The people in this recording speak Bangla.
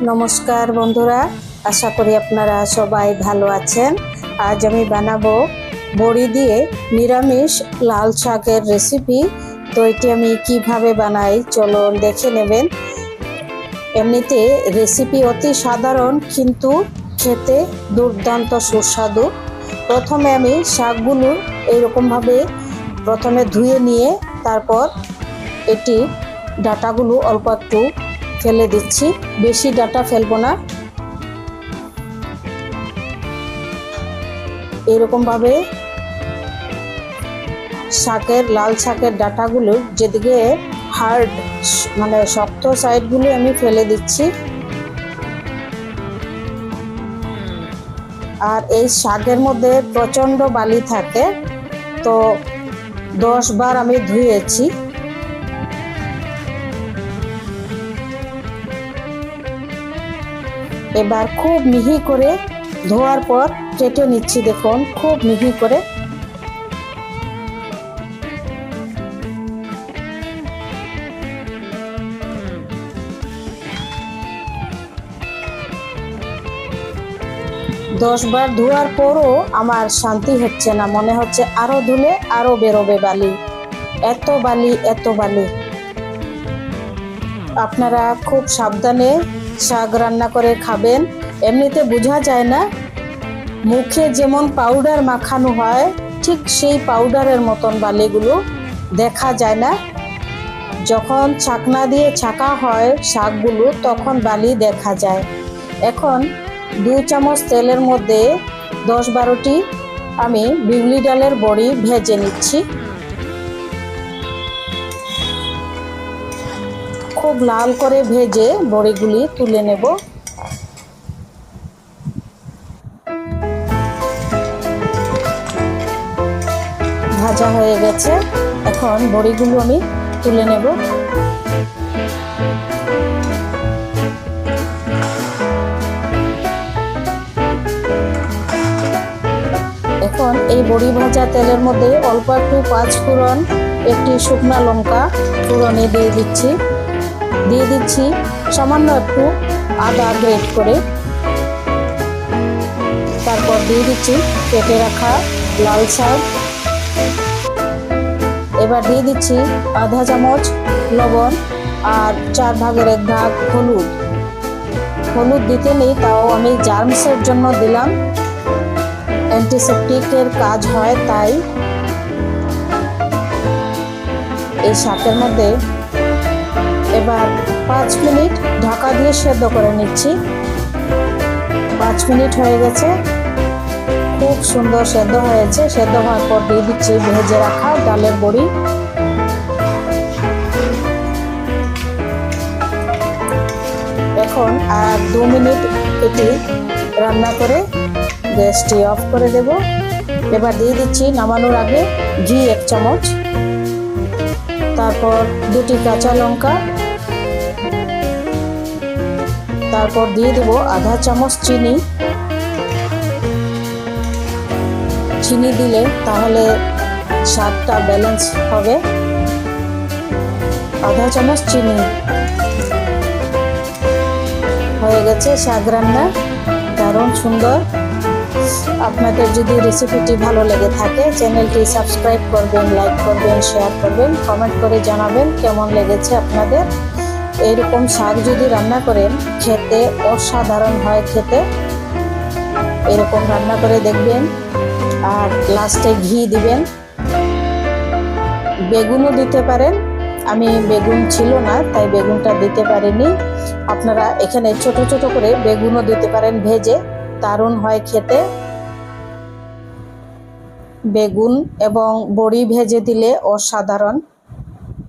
নমস্কার বন্ধুরা, আশা করি আপনারা সবাই ভালো আছেন। আজ আমি বানাবো বড়ি দিয়ে নিরামিষ লাল শাকের রেসিপি। তো এটি আমি কিভাবে বানাই চলুন দেখে নেবেন। এমনিতে রেসিপি অতি সাধারণ, কিন্তু খেতে দুর্দান্ত সুস্বাদু। প্রথমে আমি শাকগুলো এইরকমভাবে প্রথমে ধুয়ে নিয়ে তারপর এটি ডাঁটাগুলো অল্প একটু ফেলে দিচ্ছি, বেশি ডাঁটা ফেলবো না। এরকমভাবে লাল শাকের ডাঁটাগুলো যেদিকে হার্ড মানে শক্ত সাইডগুলো আমি ফেলে দিচ্ছি। আর এই শাকের মধ্যে প্রচণ্ড বালি থাকে, তো 10 বার আমি ধুয়েছি। এবার খুব মিহি করে ধোয়ার পর কেটে নিচ্ছি। দেখুন খুব মিহি করে। দশ বার ধোয়ার পরও আমার শান্তি হচ্ছে না, মনে হচ্ছে আরো ধুলে আরো বেরোবে বালি। এত বালি, এত বালি। আপনারা খুব সাবধানে শাক রান্না করে খাবেন। এমনিতে বোঝা যায় না, মুখে যেমন পাউডার মাখানো হয় ঠিক সেই পাউডারের মতন বালিগুলো দেখা যায় না। যখন ছাকনা দিয়ে ছাকা হয় শাকগুলো তখন বালি দেখা যায়। এখন 2 চামচ তেলের মধ্যে 10-12টি আমি বিউলি ডালের বড়ি ভেজে নিচ্ছি। খুব লাল করে ভেজে বড়িগুলি তুলে নেব। ভাজা হয়ে গেছে, এখন বড়িগুলো আমি তুলে নেব। এখন এই বড়ি ভাজা তেলের মধ্যে অল্প একটু 5 ফোড়ন, একটি শুকনো লঙ্কা ফোড়নে দিয়ে দিচ্ছি সামান্য একটু আদা গ্রেট করে। তারপর দিয়ে দিচ্ছি কেটে রাখা লাল শাক। এবার দিয়ে দিচ্ছি আধা চামচ লবণ আর 4 ভাগের 1 ভাগ হলুদ দিতে নেই, তাও আমি জার্মসের জন্য দিলাম, অ্যান্টিসেপটিকের কাজ হয় তাই। এই শাকের মধ্যে এবার 5 মিনিট ঢাকা দিয়ে সেদ্ধ করে নিচ্ছি। 5 মিনিট হয়ে গেছে, খুব সুন্দর সেদ্ধ হয়েছে। সেদ্ধ হওয়ার পর দিয়ে দিচ্ছি ভেজে রাখা ডালের বড়ি। এখন আর 2 মিনিট এটি রান্না করে গ্যাসটি অফ করে দেব। এবার দিয়ে দিচ্ছি নামানোর আগে ঘি 1 চামচ, তারপর 2টি কাঁচা লঙ্কা, তারপর দিয়ে দেব আধা চামচ চিনি। চিনি দিলে তাহলে স্বাদটা ব্যালেন্স হবে। আধা চামচ চিনি হয়ে গেছে। শাক রান্না দারুণ সুন্দর। আপনাদের যদি রেসিপিটি ভালো লেগে থাকে চ্যানেলটি সাবস্ক্রাইব করবেন, লাইক করবেন, শেয়ার করবেন, কমেন্ট করে জানাবেন কেমন লেগেছে আপনাদের। এইরকম শাক যদি রান্না করেন খেতে অসাধারণ হয় খেতে। এরকম রান্না করে দেখবেন। আর লাস্টে ঘি দিবেন। বেগুনও দিতে পারেন, আমি বেগুন ছিল না তাই বেগুনটা দিতে পারিনি। আপনারা এখানে ছোট ছোট করে বেগুনও দিতে পারেন ভেজে, দারুণ হয় খেতে। বেগুন এবং বড়ি ভেজে দিলে অসাধারণ।